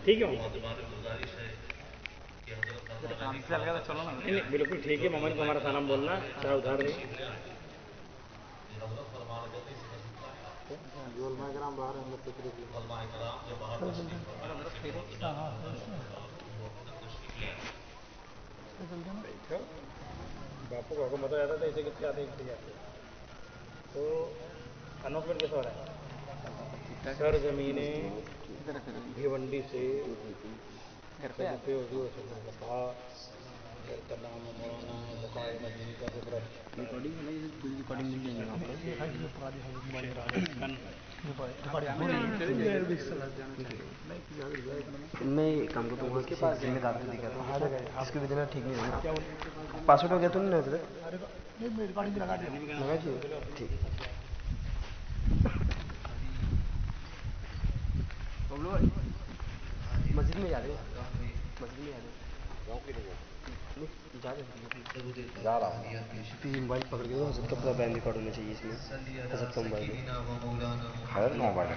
ٹھیک ہے بالکل ٹھیک ہے، محمد کو ہمارا سلام بولنا، چاہے ادھار دیں. باپو کو مزہ آتا تھا، اسے کتنے آتے جاتے. تو اناؤنسمنٹ کیسا ہو رہا ہے؟ سر زمینیں بھیونڈی سے نام مولانا بقائے مدنی کا میں کام کرتا ہوں کسی ذمہ دار کو دکھاتا ہوں جس کی وجہ ٹھیک نہیں ہوگا. پاسورڈ ہو گیا تو نہیں لگا دیے ٹھیک. مسجد میں جا رہے ہیں، مسجد میں جا رہا ہوں. موبائل پکڑ کے حضرت کا پورا بینڈ ریکارڈ ہونا چاہیے اس میں. حضرت کا موبائل حضرت کا موبائل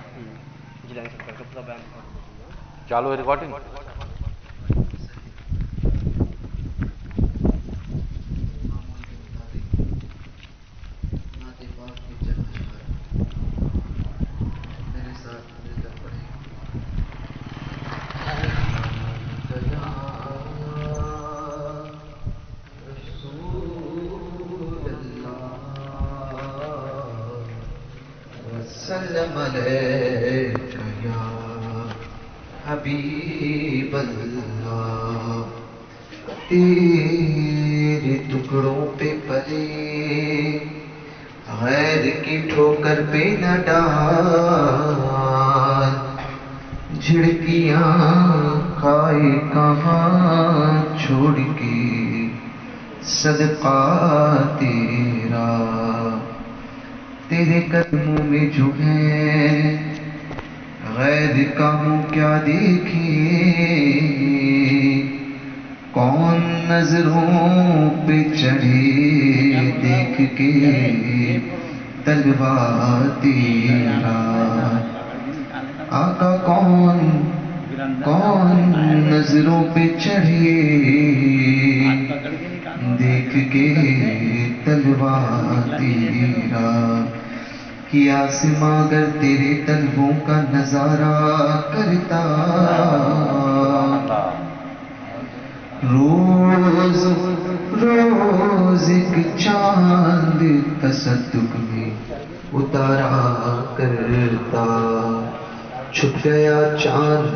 جیلانی سرکار کا پورا بینڈ ریکارڈ ہونا چاہیے. چالو ہے ریکارڈنگ. وسلم علیک یا حبیب اللہ. تیرے ٹکڑوں پہ پلے غیر کی ٹھوکر پہ نہ ڈال. جھڑکیاں کھائے کہاں چھوڑ کے صدقہ تیرا. تیرے قدموں میں جو ہے غیر کا منہ کیا دیکھے. کون نظروں پہ چڑھے دیکھ کے طلبہ تیرا. آقا کون نظروں پہ چڑھے دیکھ کے طلبہ تیرا. کیا آسماں اگر تیرے طلبوں کا نظارہ کرتا. روز روز ایک چاند تصدق میں اتارا کرتا. چھپ گیا چاند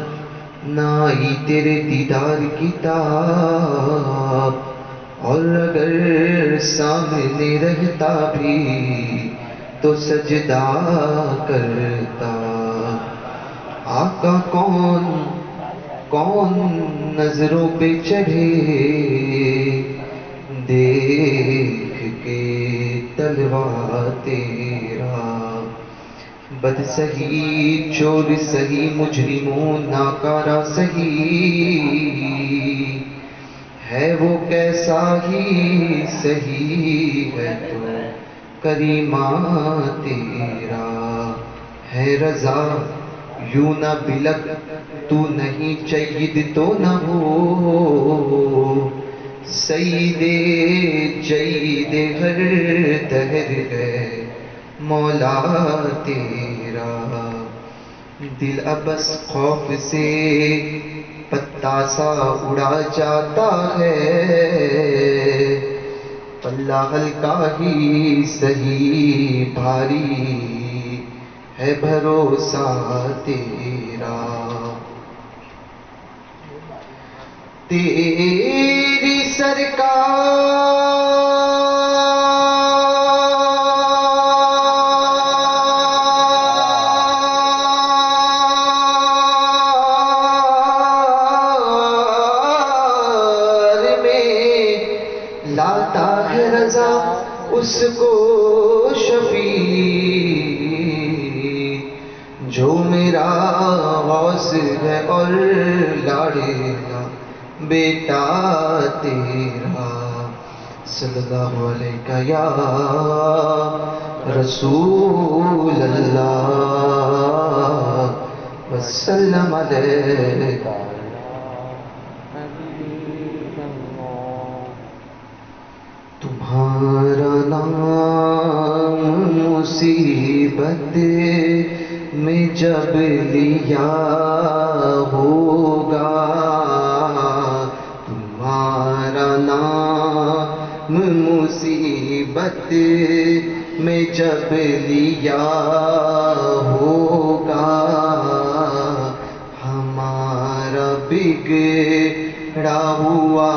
نہ آئی تیرے دیدار کی تاب. اور اگر سامنے رہتا بھی تو سجدہ کرتا. آقا کون نظروں پہ چڑھے دیکھ کے طلبہ تیرا. بد سہی چور سہی مجرموں ناکارہ سہی ہے وہ کیسا ہی سہی ہے تو کریمہ تیرا. ہے رضا یوں نہ بلک تو نہیں چید تو نہ ہو. سید جید ہر دہر ہے مولا تیرا. دل ابس خوف سے پتا سا اڑا جاتا ہے. پلہ ہلکا ہی سہی بھاری ہے بھروسہ تیرا. تیری سرکار لاتا ہے رضا اس کو شفیع جو میرا غوث ہے اور لاڑے گا بیٹا تیرا. صلی اللہ علیہ یا رسول اللہ وسلم علیک. تمہارا نام مصیبت میں جب لیا ہوگا، تمہارا نام مصیبت میں جب لیا ہوگا، ہمارا بگڑا ہوا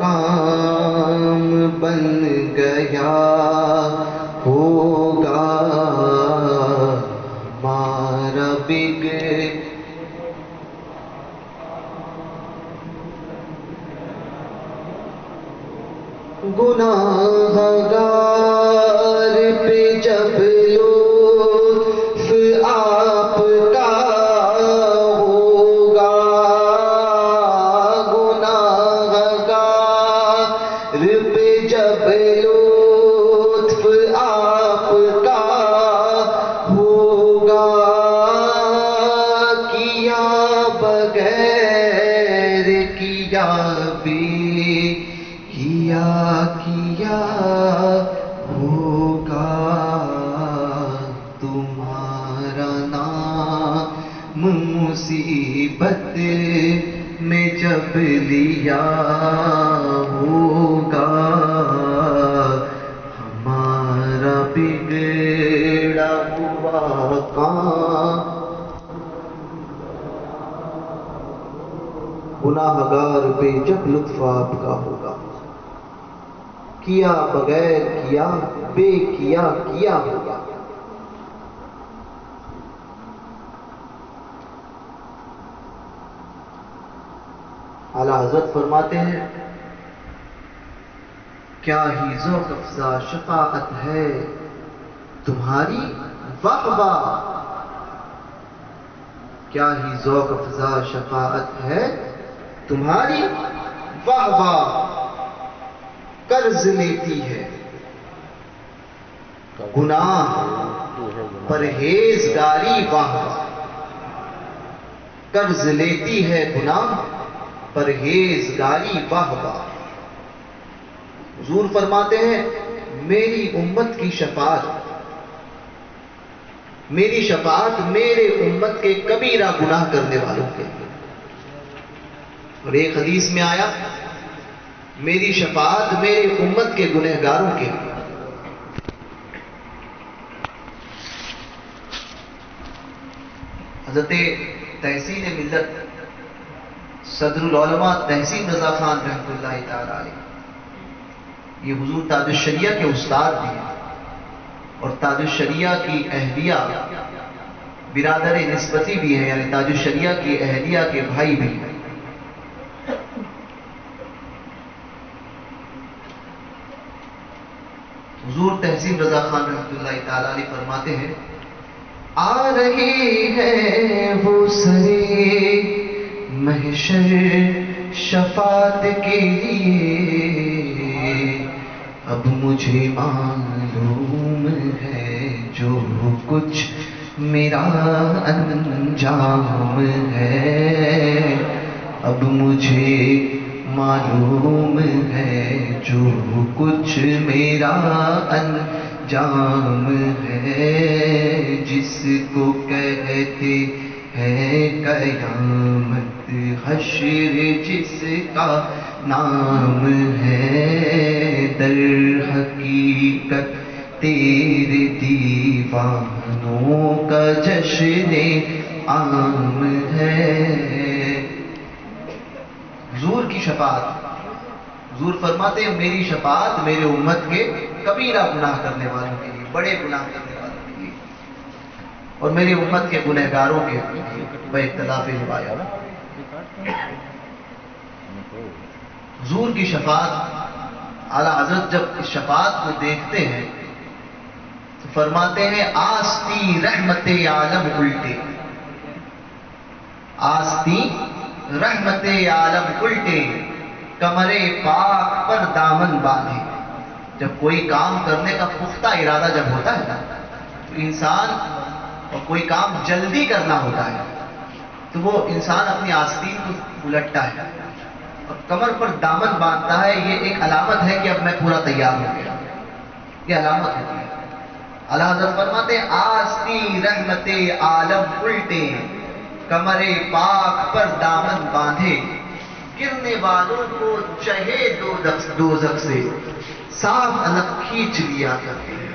کام بن گیا ہوگا، ہمارا گناہگار پہ جب لطف آپ کا ہوگا، گناہگار پہ جب لطف آپ کا ہوگا، کیا بغیر کیا بھی کیا ہوگا، تمہارا نام مصیبت میں جب لیا ہوگا، ہمارا بگڑا ہوا کام گناہگار پہ جب لطف آپ کا ہوگا، کیا بغیر کیا بے کیا ہوگا. اعلیٰ حضرت فرماتے ہیں کیا ہی ذوق افزا شفاعت ہے تمہاری واہ واہ، کیا ہی ذوق افزا شفاعت ہے تمہاری واہ واہ، قرض لیتی ہے گناہ پرہیزگاری واہ واہ، قرض لیتی ہے گناہ پرہیزگاری واہ واہ. حضور فرماتے ہیں میری امت کی شفاعت، میری شفاعت میرے امت کے کبیرہ گناہ کرنے والوں کے لیے. اور ایک حدیث میں آیا میری شفاعت میرے امت کے گنہگاروں کے لیے. حضرت تحسین ملت صدر العلماء تحسین رضا خان رحمۃ اللہ تعالی علیہ، یہ حضور تاج الشریعہ کے استاد بھی ہیں اور تاج الشریعہ کی اہلیہ برادر نسبتی بھی ہیں، یعنی تاج الشریعہ کی اہلیہ کے بھائی بھی ہیں. حضور تحسین رضا خان رحمۃ اللہ تعالی علیہ فرماتے ہیں آ رہے ہیں وہ سرے محشر شفاعت کے لیے، اب مجھے معلوم ہے جو کچھ میرا انجام ہے، اب مجھے معلوم ہے جو کچھ میرا انجام ہے، جس کو کہتے ہیں قیامت حشر جس کا نام ہے، در حقیقت تیرے دیوانوں کا جشن عام ہے. حضور کی شفاعت، حضور فرماتے ہیں میری شفاعت میرے امت کے کبیرہ گناہ کرنے والوں کے لیے، بڑے گناہ کرنے والوں کے لیے، اور میری امت کے گنہگاروں کے لیے باختلاف روایات. حضور کی شفاعت، اعلیٰ حضرت جب اس شفاعت کو دیکھتے ہیں تو فرماتے ہیں آستی رحمت عالم الٹے، آستی رحمت عالم الٹے، کمر پاک پر دامن باندھے. جب کوئی کام کرنے کا پختہ ارادہ جب ہوتا ہے نا تو انسان اور کوئی کام جلدی کرنا ہوتا ہے تو وہ انسان اپنی آستین کو الٹتا ہے اور کمر پر دامن باندھتا ہے. یہ ایک علامت ہے کہ اب میں پورا تیار ہو گیا. یہ علامت ہوتی ہے. اعلیٰ حضرت فرماتے ہیں آستی رحمت عالم الٹے کمر پاک پر دامن باندھے گرنے والوں کو چہے دوزخ سے صاف الگ کھینچ لیا کرتے ہیں.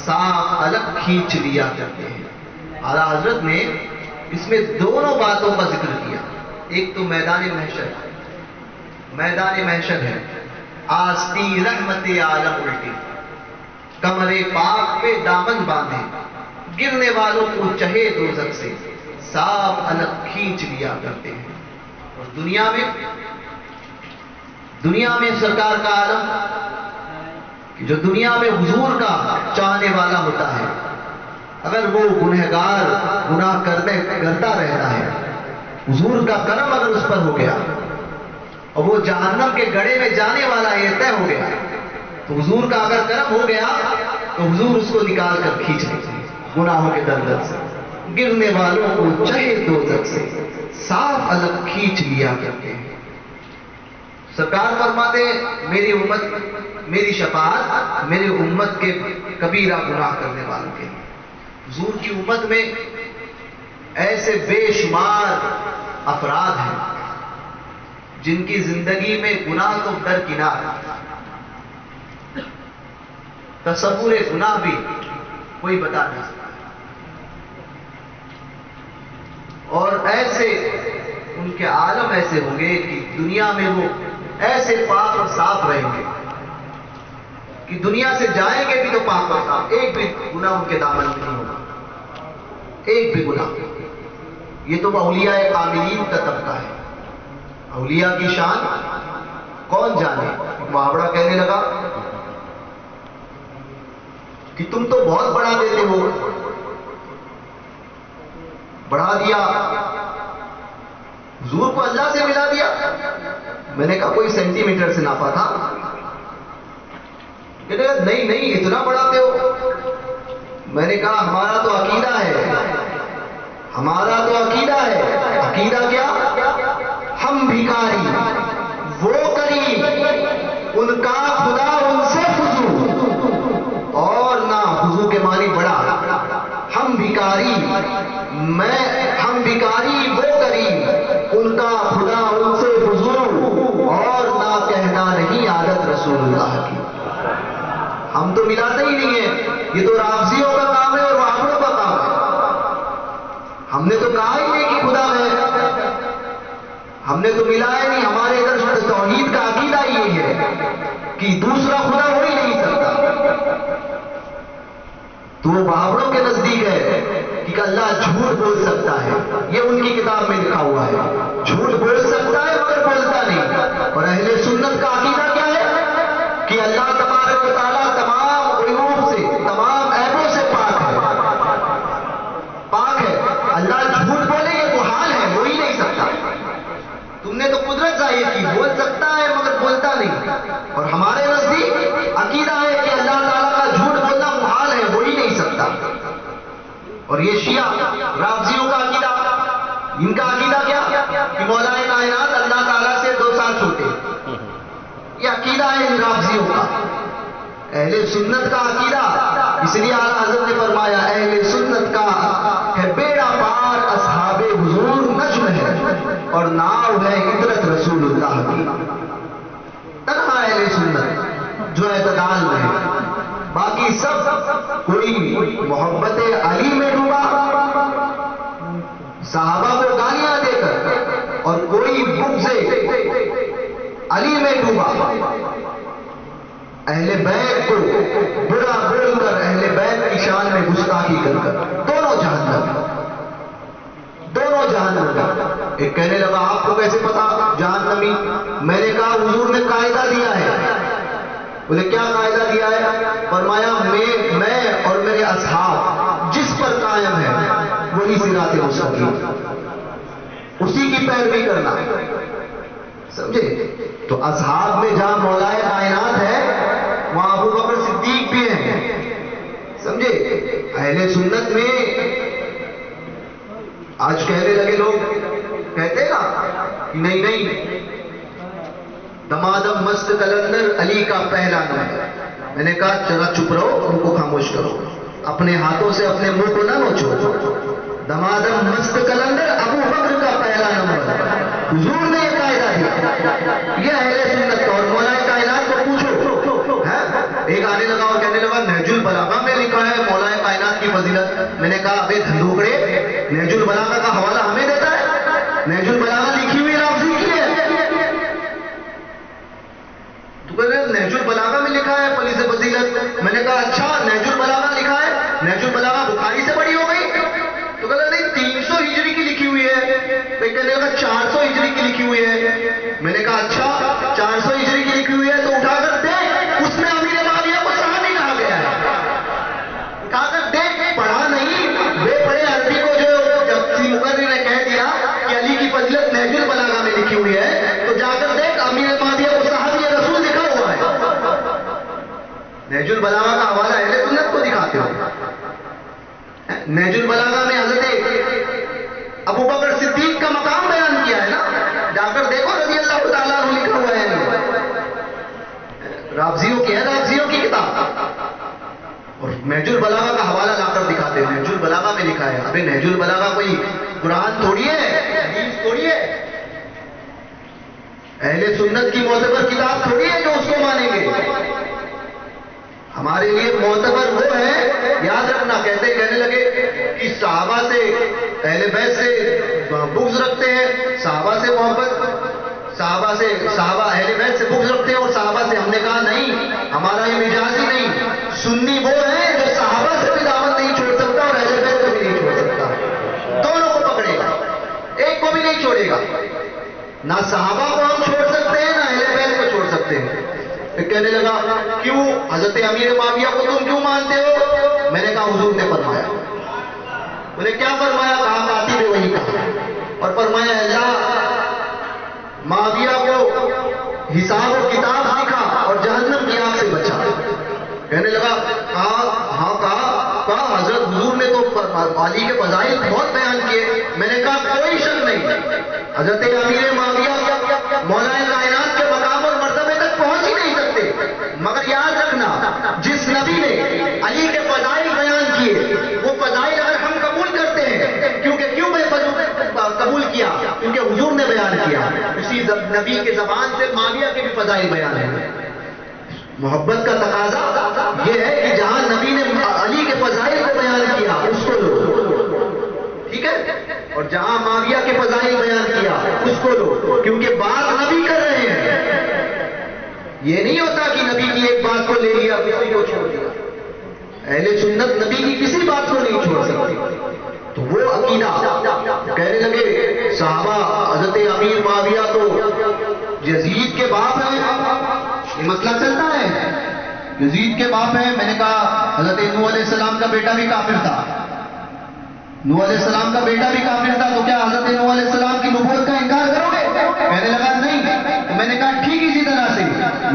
صاف الگ کھینچ لیا کرتے ہیں. اعلیٰ حضرت نے اس میں دونوں باتوں کا ذکر کیا. ایک تو میدان محشر ہے. آستی رحمت عالم الٹی کمر پاک پہ دامن باندھے گرنے والوں کو چہے دوزخ سے صاف الگ کھینچ لیا کرتے ہیں. اور دنیا میں سرکار کا عالم کہ جو دنیا میں حضور کا چاہنے والا ہوتا ہے اگر وہ گنہگار گناہ کرتا رہتا ہے حضور کا کرم اگر اس پر ہو گیا اور وہ جہنم کے گڑھے میں جانے والا یہ طے ہو گیا تو حضور کا اگر کرم ہو گیا تو حضور اس کو نکال کر کھینچ لیتے ہیں گناہوں کے دلدل سے. گرنے والوں کو چہے دوزخ سے صاف الگ کھینچ لیا کرتے ہیں. سرکار فرماتے میری امت میری شفاعت میری امت کے کبیرہ گناہ کرنے والوں کے لیے. حضور کی امت میں ایسے بے شمار افراد ہیں جن کی زندگی میں گناہ تو درکنار تصور گناہ بھی کوئی بتا نہیں سکتا. اور ایسے ان کے عالم ایسے ہوں گے کہ دنیا میں وہ ایسے پاک اور صاف رہیں گے کہ دنیا سے جائیں گے بھی تو پاک اور صاف. ایک بھی گناہ ان کے دامن میں نہیں ہوگا. ایک بھی گناہ. یہ تو اولیاء کاملین کا طبقہ ہے. اولیاء کی شان کون جانے. محاورہ کہنے لگا کہ تم تو بہت بڑھا دیتے ہو. بڑھا دیا حضور کو اللہ سے ملا دیا. میں نے کہا کوئی سینٹی میٹر سے ناپا تھا. نہیں اتنا بڑھاتے ہو. میں نے کہا ہمارا تو عقیدہ ہے. عقیدہ کیا؟ ہم بھکاری وہ کریم ان کا خدا ان سے فضو اور نہ فضو کے معنی بڑا. ہم بھکاری وہ کریم ان کا خدا ان سے فضو اور نہ کہنا نہیں عادت رسول اللہ کی. ہم تو ملاتے ہی نہیں ہیں. یہ تو رافضیوں کا کام ہے اور وہابیوں کا کام ہے. ہم نے تو کہا ہی نہیں کہ خدا ہے. ہم نے تو ملایا نہیں. ہمارے ادھر توحید کا عقیدہ یہ ہے کہ دوسرا خدا ہو ہی نہیں سکتا. تو وہ وہابیوں کے نزدیک ہے کہ اللہ جھوٹ بول سکتا ہے. یہ ان کی کتاب میں لکھا ہوا ہے. جھوٹ بول سکتا ہے مگر بولتا نہیں. اور اہل سنت کا عقیدہ کیا ہے کہ اللہ تبارک و تعالیٰ تمام عیوب سے تمام عیبوں سے پاک ہے. اللہ جھوٹ بولے یہ تو حال ہے. ہو ہی نہیں سکتا. تم نے تو قدرت ظاہر کی. بول سکتا ہے مگر بولتا نہیں. اور ہمارے نزدیک عقیدہ ہے کہ اللہ تعالیٰ کا جھوٹ بولنا محال ہے. ہو ہی نہیں سکتا. اور یہ شیعہ رافضیوں کا عقیدہ. ان کا عقیدہ کیا کہ مولا کائنات اللہ تعالیٰ سے 2 سال چھوٹے. یہ عقیدہ ہے ان رافضیوں کا. اہل سنت کا عقیدہ اس لیے اعلیٰ حضرت نے فرمایا اہل سنت کا ہے بیڑا پار اصحاب حضور نجم ہے اور ناؤ ہے عطرت رسول اللہ کی. تنہا اہل سنت جو اعتدال میں ہے. باقی سب کوئی محبت علی میں ڈوبا صحابہ کو گالیاں دے کر اور کوئی بغض علی میں ڈوبا. اہل بیت کو برا بول کر اہل بیت کی شان میں گستاخی کر دونوں جہنم. ایک کہنے لگا آپ کو کیسے پتا جہنمی؟ میں نے کہا حضور نے قاعدہ دیا ہے. بولے کیا قاعدہ دیا ہے؟ فرمایا میں اور میرے اصحاب جس پر قائم ہے وہی صراط مستقیم. اسی کی پیروی کرنا. سمجھے؟ تو اصحاب میں جہاں مولائے کائنات ہے وہاں ابو بکر صدیق بھی ہیں. سمجھے؟ اہل سنت میں آج کہنے لگے لوگ، کہتے نا کہ نہیں نہیں، دمادم مست کلندر علی کا پہلا نمبر۔ میں نے کہا ذرا چپ رہو، ان کو خاموش کرو، اپنے ہاتھوں سے اپنے منہ کو نہ نوچو۔ دمادم مست کلندر ابو بکر کا پہلا نمبر، حضور نے یہ قاعدہ دیا، یہ اہل سنت کا۔ اور مولا کائنات کو پوچھو، ایک آنے لگا اور کہنے لگا نہج البلاغہ میں لکھا ہے مولا کائنات کی فضیلت۔ میں نے کہا ابے دھندوکڑے، نہج البلاغہ کا حوالہ ہمیں دیتا ہے؟ نہج البلاغہ لکھی ہوئی رافضی کی ہے، تو کہہ رہے نہج البلاغہ میں لکھا ہے فلی سے فضیلت۔ میں نے کہا اچھا نہج البلاغہ لکھا ہے، نہج البلاغہ بخاری سے بڑی ہو گئی؟ تو کہہ رہے نہیں 300 ہجری کی لکھی ہوئی ہے۔ کہنے لگا 400 ہجری کی لکھی ہوئی ہے۔ میں نے کہا اچھا 400 ہجری کی لکھی ہوئی ہے تو اٹھا کر دیکھ، اس میں امیر معاویہ کو صحابی کہا گیا ہے، اٹھا کر دیکھ، پڑھا نہیں، بے پڑھے عربی کو جو جب سی مقرر نے کہہ دیا کہ علی کی فضیلت نہج البلاغہ میں لکھی ہوئی ہے، تو جا کر دیکھ امیر معاویہ کو صحابی رسول لکھا ہوا ہے۔ نہج البلاغہ کا حوالہ اہل سنت کو دکھاتے ہو؟ نہج البلاغہ میں حضرت ابو بکر صدیق کا مقام بیان کیا ہے نا، جا کر دیکھو رضی اللہ تعالیٰ عنہ لکھا ہوا ہے، رافضیوں کی ہے، رافضیوں کی کتاب، اور نہج البلاغہ کا حوالہ لا کر دکھاتے ہیں نہج البلاغہ میں لکھا ہے۔ ابھی نہج البلاغہ کوئی قرآن تھوڑی ہے، حدیث تھوڑی ہے، اہل سنت کی معتبر کتاب تھوڑی ہے جو اس کو مانیں گے۔ ہمارے لیے معتبر وہ ہے، یاد رکھنا، کہنے لگے کہ صحابہ سے اہل بیت سے بغض رکھتے ہیں، صحابہ سے محبت، صحابہ اہل بیت سے بغض رکھتے ہیں، اور صحابہ سے ہم نے کہا نہیں، ہمارا یہ مجازی نہیں، سنی وہ ہے جو صحابہ سے بھی دعوت نہیں چھوڑ سکتا اور اہل بیت کو بھی نہیں چھوڑ سکتا، دونوں کو پکڑے گا، ایک کو بھی نہیں چھوڑے گا، نہ صحابہ کو ہم چھوڑ سکتے ہیں نہ اہل بیت کو چھوڑ سکتے ہیں۔ کہنے لگا کیوں حضرت امیر معاویہ کو تم کیوں مانتے ہو؟ میں نے کہا حضور نے فرمایا۔ انہوں نے کیا فرمایا؟ کہا کاتب وہی کہا، اور فرمایا اللہ معاویہ کو حساب و کتاب سکھا اور جہنم کی آگ سے بچا۔ کہنے لگا کہا حضرت حضور نے تو علی کے فضائل بہت بیان کیے۔ میں نے کہا کوئی شک نہیں، حضرت امیر معاویہ مولا کائنات کے مقام اور مرتبے تک پہنچ ہی نہیں سکتے، مگر یاد رکھنا جس نبی نے علی کے فضائل بیان کیے وہ فضائل اگر ہم قبول کرتے ہیں، کیوں میں قبول کیا؟ کیونکہ حضور نے بیان کیا، اسی نبی کے زبان سے معاویہ کے بھی فضائل بیان ہیں۔ محبت کا تقاضا یہ ہے کہ جہاں نبی نے علی کے فضائل کو بیان کیا اس کو لو، ٹھیک ہے، اور جہاں معاویہ کے فضائل بیان کیا اس کو لو، کیونکہ بات نبی کر رہے ہیں۔ یہ نہیں ہوتا کہ نبی کی ایک بات کو لے لیا کسی کو چھوڑ دیا، اہل سنت نبی کی کسی بات کو نہیں چھوڑ سکتی۔ تو وہ عقیدہ کہنے لگے صحابہ حضرت امیر معاویہ تو یزید کے باپ ہیں، یہ مسئلہ چلتا ہے، یزید کے باپ ہیں۔ میں نے کہا حضرت نوح علیہ السلام کا بیٹا بھی کافر تھا، نوح علیہ السلام کا بیٹا بھی کافر تھا، تو کیا حضرت نوح علیہ السلام کی نبوت کا انکار کرو گے؟ کہنے لگا نہیں۔ تو میں نے کہا ٹھیک اسی طرح سے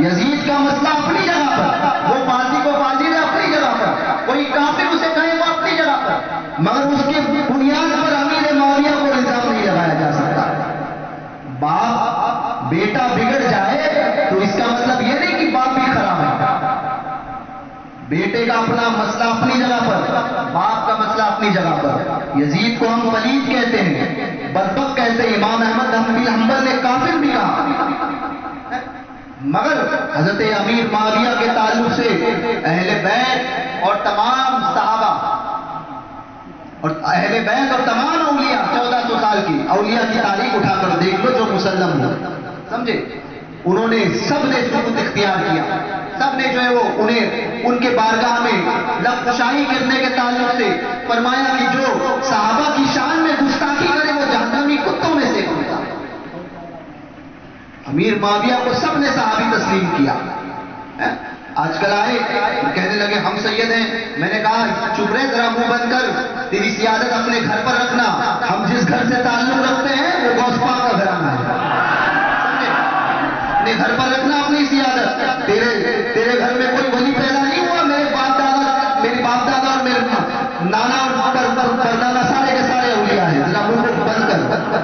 یزید کا مسئلہ اپنی جگہ پر، وہ فاسق کو فاسق ہے اپنی جگہ پر، کوئی کافر اسے کہے وہ اپنی جگہ پر، مگر اس کی بنیاد پر امیر معاویہ کو الزام نہیں لگایا جا سکتا۔ باپ بیٹا بگڑ جائے تو اس کا مطلب یہ نہیں کہ باپ بھی خراب ہے، بیٹے کا اپنا مسئلہ اپنی جگہ پر، باپ کا مسئلہ اپنی جگہ پر۔ یزید کو ہم پلید کہتے ہیں، بدبخت کہتے ہیں، امام احمد بن حنبل نے کافر بھی کہا، مگر حضرت امیر معاویہ کے تعلق سے اہل بیت اور تمام صحابہ اور اہل بیت اور تمام اولیاء 1400 سال کی اولیاء کی تاریخ اٹھا کر دیکھ لو جو مسلم ہو، سمجھے، انہوں نے سب نے سکوت اختیار کیا، سب نے جو ہے وہ انہیں ان کے بارگاہ میں لب کشائی کرنے کے تعلق سے فرمایا کہ جو صحابہ کی شان میں گستاخی کرے وہ جہنمی کتوں میں سے ہوگا۔ امیر معاویہ کو سب نے صحابی تسلیم کیا۔ آج کل آئے کہنے لگے ہم سید ہیں، میں نے کہا چپ رہے ذرا منہ بند کر، تیری سیادت اپنے گھر پر رکھنا، ہم جس گھر سے تعلق رکھتے ہیں وہ غوث پاک کا گھرانہ ہے، اپنے گھر پر رکھنا اپنی سیادت۔ تیرے گھر میں کوئی ولی پیدا نہیں ہوا، میرے باپ دادا اور میرے نانا اور پردادا سارے کے سارے اولیاء ہیں، ذرا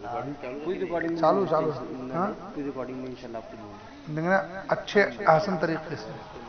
کوئی ریکارڈنگ چالو ہاں کوئی ریکارڈنگ میں انشاءاللہ آپ کو دوں گا دیکھنا اچھے احسن طریقے سے